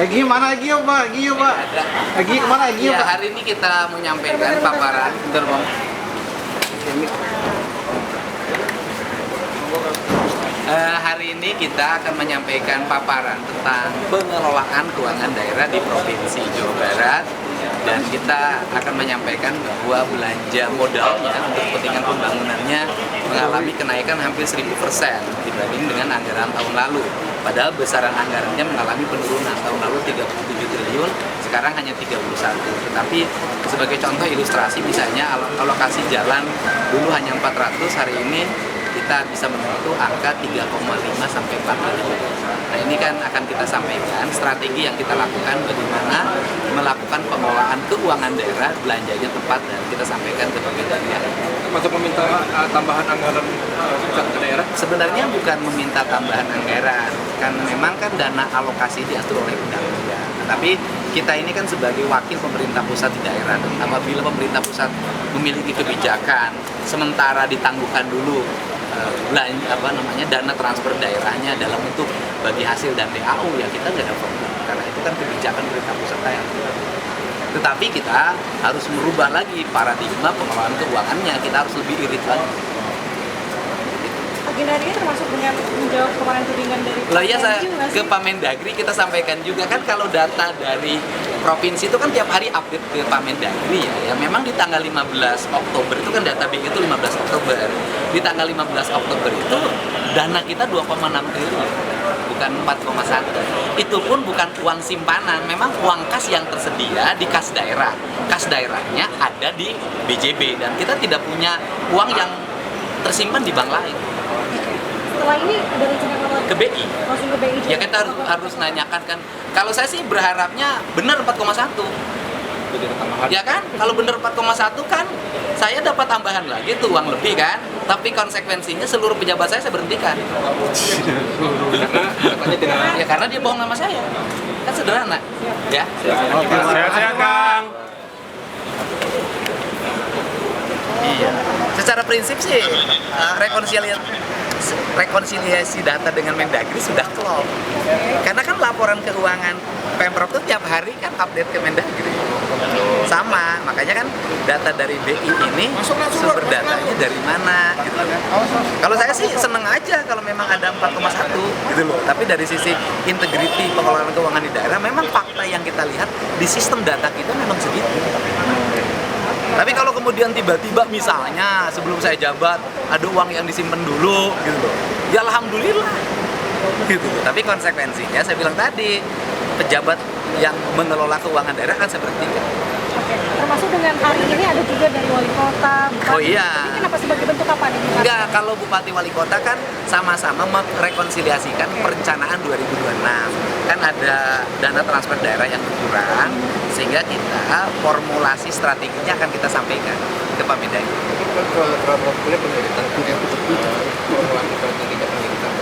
Egi mana Egi ya Pak? Egi ya Pak? Egi mana Egi ya Ya, Pak? hari ini kita menyampaikan paparan. Bentar, Bang. Hari ini kita akan menyampaikan paparan tentang pengelolaan keuangan daerah di Provinsi Jawa Barat, dan kita akan menyampaikan bahwa belanja modalnya untuk kepentingan pembangunannya mengalami kenaikan hampir 1000% dibanding dengan anggaran tahun lalu. Padahal besaran anggarannya mengalami penurunan. Tahun lalu 37 triliun, sekarang hanya 31. Tetapi sebagai contoh ilustrasi, misalnya alokasi jalan dulu hanya 400, hari ini kita bisa menyentuh angka 3,5 sampai 4 triliun. Nah, ini kan akan kita sampaikan strategi yang kita lakukan bagaimana melakukan pengelolaan keuangan daerah, belanjanya tepat, dan kita sampaikan ke pemerintah daerah. Masuk meminta tambahan anggaran pusat ke daerah? Sebenarnya bukan meminta tambahan anggaran, kan memang kan dana alokasi diatur oleh undang-undang. Tapi kita ini kan sebagai wakil pemerintah pusat di daerah, dan apabila pemerintah pusat memiliki kebijakan sementara ditangguhkan dulu dana transfer daerahnya dalam bentuk bagi hasil dan DAU, ya kita nggak ada problem, karena itu kan kebijakan pemerintah pusat daerah. Tetapi kita harus merubah lagi paradigma pengelolaan keuangannya, kita harus lebih irit lagi. Agenda ini termasuk dengan menjawab kemarin tudingan dari Loh ya, saya Mendagri nggak ke sih? Pak Mendagri kita sampaikan juga kan, kalau data dari provinsi itu kan tiap hari update ke Pak Mendagri ya. Memang di tanggal 15 Oktober itu kan data BI itu 15 Oktober. Di tanggal 15 Oktober itu dana kita 2,6 triliun, bukan 4,1. Itu pun bukan uang simpanan, memang uang kas yang tersedia di kas daerah. Kas daerahnya ada di BJB, dan kita tidak punya uang yang tersimpan di bank lain. Setelah ini ada rencana kalau Ke BI. langsung ke BI Ya kita harus nanyakan kan. Kalau saya sih berharapnya benar 4,1. Jadi ada tambahan. Ya kan? Kalau benar 4,1 kan saya dapat tambahan lagi tuh uang lebih kan. Tapi konsekuensinya seluruh pejabat saya berhentikan. Karena katanya tidak. Ya karena dia bohong sama saya. Kan sederhana. Ya. Sehat-sehat Kang. Iya. Secara prinsip sih rekonsiliasi data dengan Mendagri sudah klop. Karena kan laporan keuangan Pemprov itu tiap hari kan update ke Mendagri. Sama, makanya kan data dari BI ini sumber datanya dari mana gitu kan. Kalau saya sih seneng aja kalau memang ada 4,1 gitu loh. Tapi dari sisi integriti pengelolaan keuangan di daerah, memang fakta yang kita lihat di sistem data kita memang segitu. Tapi kalau kemudian tiba-tiba misalnya sebelum saya jabat ada uang yang disimpan dulu gitu loh, ya alhamdulillah gitu. Tapi konsekuensinya saya bilang tadi, pejabat yang mengelola keuangan daerah kan seperti itu. Oke. Termasuk dengan hari ini ada juga dari wali kota, bupati. Oh iya. Ini kenapa sebagai bentuk apa nih? Enggak, kalau bupati wali kota kan sama-sama merekonsiliasikan perencanaan 2026. Kan ada dana transfer daerah yang berkurang, sehingga kita formulasi strateginya akan kita sampaikan ke Pak Mendagri. Punya pengiritan melakukan tingkat pengiritan.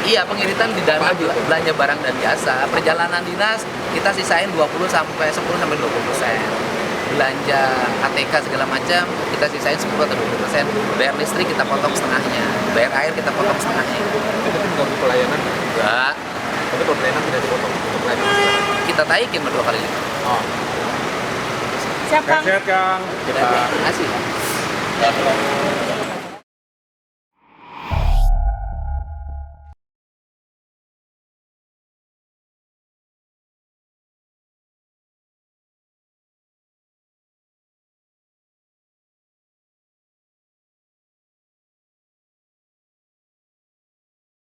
Iya, pengiritan di dana belanja barang dan jasa. Perjalanan dinas kita sisain 10 sampai 20%. Belanja ATK segala macam kita sisain 10 atau 20%. Bayar listrik kita potong setengahnya. Bayar air kita potong setengahnya. Itu mengganggu pelayanan. Enggak, Tapi kalau pelayanan tidak dipotong untuk pelayanan. kita taikin 2 kali lipat. Oh. Siap Kang? Sehat-sehat Kang. Terima kasih.